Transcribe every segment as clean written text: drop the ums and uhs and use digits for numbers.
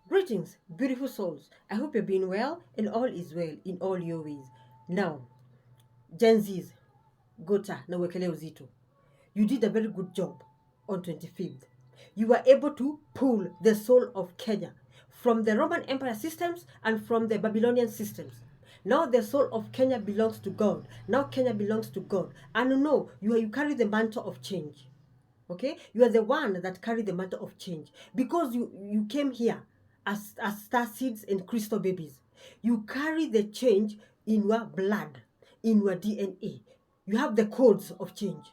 Greetings, beautiful souls. I hope you're being well and all is well in all your ways. Now, GenZs, Gota, Nawekele Uzito, you did a very good job on 25th. You were able to pull the soul of Kenya from the Roman Empire systems and from the Babylonian systems. Now the soul of Kenya belongs to God. Now Kenya belongs to God. And no, you carry the mantle of change. Okay, you are the one that carry the matter of change because you came here as star seeds and crystal babies. You carry the change in your blood, in your DNA. You have the codes of change.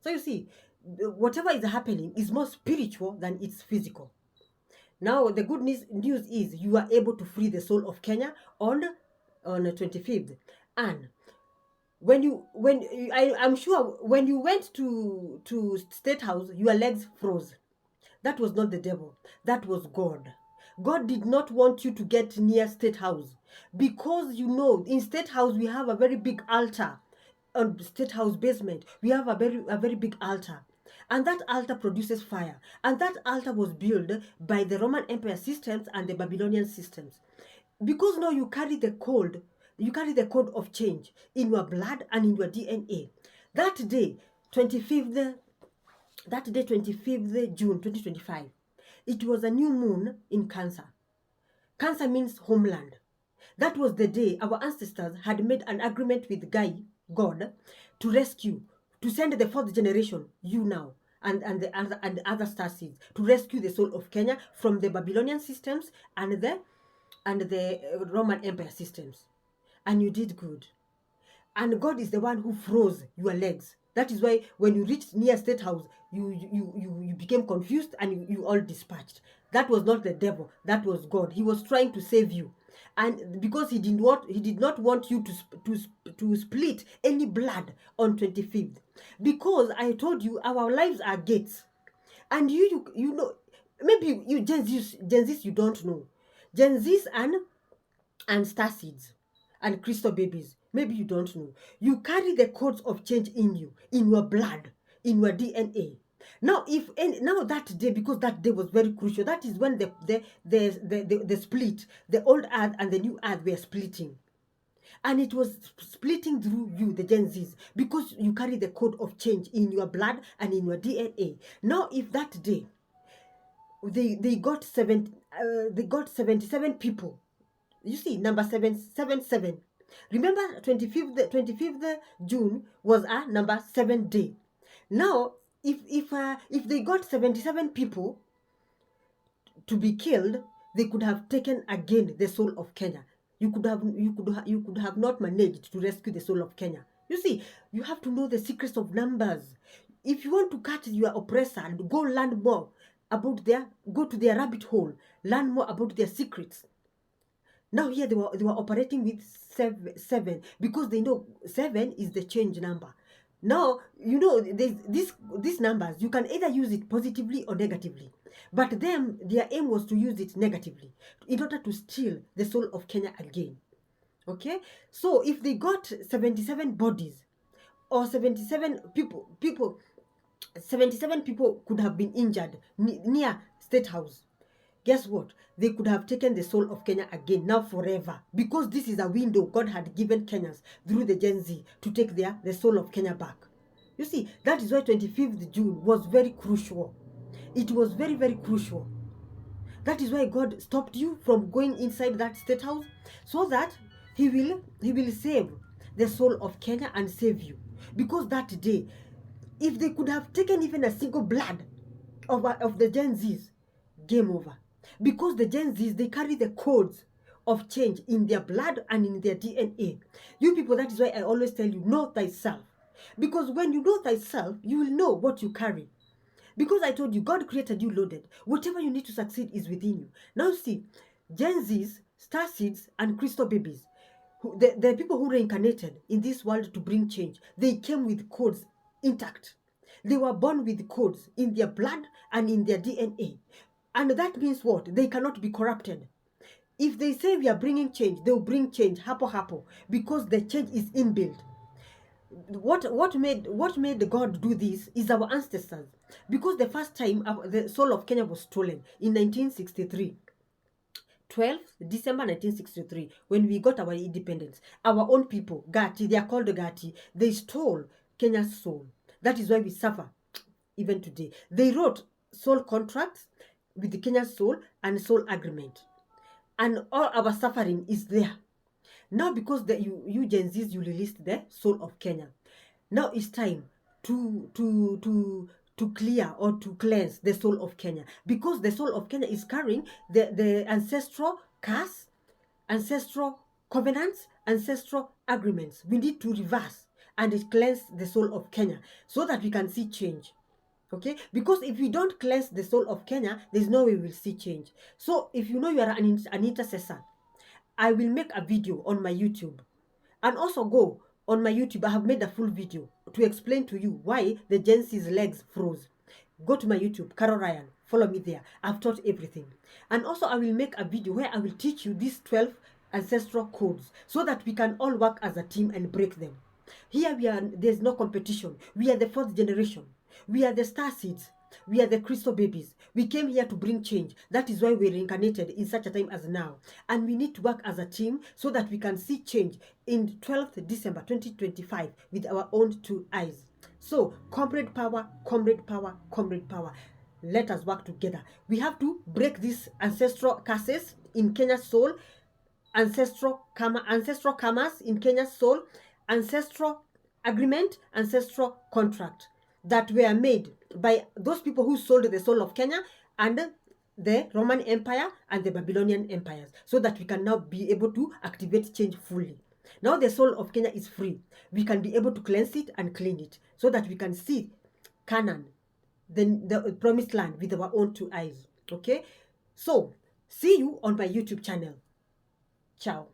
So you see, whatever is happening is more spiritual than it's physical. Now the good news is you are able to free the soul of Kenya on the 25th. And I'm sure when you went to State House, your legs froze. That was not the devil, that was God. God did not want you to get near State House because in State House we have a very big altar. On State House basement we have a very big altar, and that altar produces fire, and that altar was built by the Roman Empire systems and the Babylonian systems. Because now you carry the code of change in your blood and in your DNA. That day, 25th, that day, 25th June 2025, it was a new moon in Cancer. Cancer means homeland. That was the day our ancestors had made an agreement with God, to rescue, to send the fourth generation, you now, and the other star seeds, to rescue the soul of Kenya from the Babylonian systems and the Roman Empire systems. And you did good. And God is the one who froze your legs. That is why when you reached near State House, you became confused and you all dispatched. That was not the devil. That was God. He was trying to save you, and because he did not want you to split any blood on 25th, because I told you our lives are gates, and you know, maybe you Gen Zs you don't know, Gen Zs and star seeds and crystal babies, maybe you don't know, you carry the codes of change in you, in your blood, in your DNA. Now now that day, because that day was very crucial, that is when the split, the old earth and the new earth were splitting, and it was splitting through you, the Gen Zs, because you carry the code of change in your blood and in your DNA. Now if that day they got 77 people. You see, number 777. Remember, 25th June was a number 7 day. Now, if they got 77 people to be killed, they could have taken again the soul of Kenya. You could have not managed to rescue the soul of Kenya. You see, you have to know the secrets of numbers. If you want to catch your oppressor, and go learn more about go to their rabbit hole, learn more about their secrets. Now here they were operating with seven because they know 7 is the change number. Now these numbers, you can either use it positively or negatively, but their aim was to use it negatively in order to steal the soul of Kenya again. Okay, so if they got 77 bodies or 77 people 77 people could have been injured near State House. Guess what? They could have taken the soul of Kenya again, now forever, because this is a window God had given Kenyans through the Gen Z to take the soul of Kenya back. You see, that is why 25th June was very crucial. It was very, very crucial. That is why God stopped you from going inside that State House, so that he will save the soul of Kenya and save you. Because that day, if they could have taken even a single blood of the Gen Zs, game over. Because the Gen Zs, they carry the codes of change in their blood and in their DNA. You people, that is why I always tell you, know thyself. Because when you know thyself, you will know what you carry. Because I told you, God created you loaded. Whatever you need to succeed is within you. Now see, Gen Zs, star seeds, and crystal babies, the people who reincarnated in this world to bring change, they came with codes intact. They were born with codes in their blood and in their DNA. And that means what? They cannot be corrupted. If they say we are bringing change, they will bring change, hapo, because the change is inbuilt. What made God do this is our ancestors, because the first time the soul of Kenya was stolen in 1963. 12th December 1963, when we got our independence, our own people, Gati, they are called Gati, they stole Kenya's soul. That is why we suffer even today. They wrote soul contracts with the Kenya's soul and soul agreement. And all our suffering is there. Now, because you Gen Zs, you released the soul of Kenya. Now it's time to clear or to cleanse the soul of Kenya, because the soul of Kenya is carrying the ancestral curse, ancestral covenants, ancestral agreements. We need to reverse and cleanse the soul of Kenya so that we can see change. Okay, because if we don't cleanse the soul of Kenya, there's no way we'll see change. So if you know you are an intercessor, I will make a video on my YouTube, and also go on my YouTube. I have made a full video to explain to you why the GenZs legs froze. Go to my YouTube, Carol Ryan, follow me there. I've taught everything. And also I will make a video where I will teach you these 12 ancestral codes so that we can all work as a team and break them. Here there's no competition. We are the 4th generation. We are the star seeds. We are the crystal babies. We came here to bring change. That is why we reincarnated in such a time as now. And we need to work as a team so that we can see change in 12th December 2025 with our own 2 eyes. So, comrade power, comrade power, comrade power. Let us work together. We have to break these ancestral curses in Kenya's soul, ancestral karmas in Kenya's soul, ancestral agreement, ancestral contract that were made by those people who sold the soul of Kenya and the Roman Empire and the Babylonian empires, so that we can now be able to activate change fully. Now the soul of Kenya is free. We can be able to cleanse it and clean it so that we can see Canaan, the promised land, with our own 2 eyes. Okay, so see you on my YouTube channel. Ciao.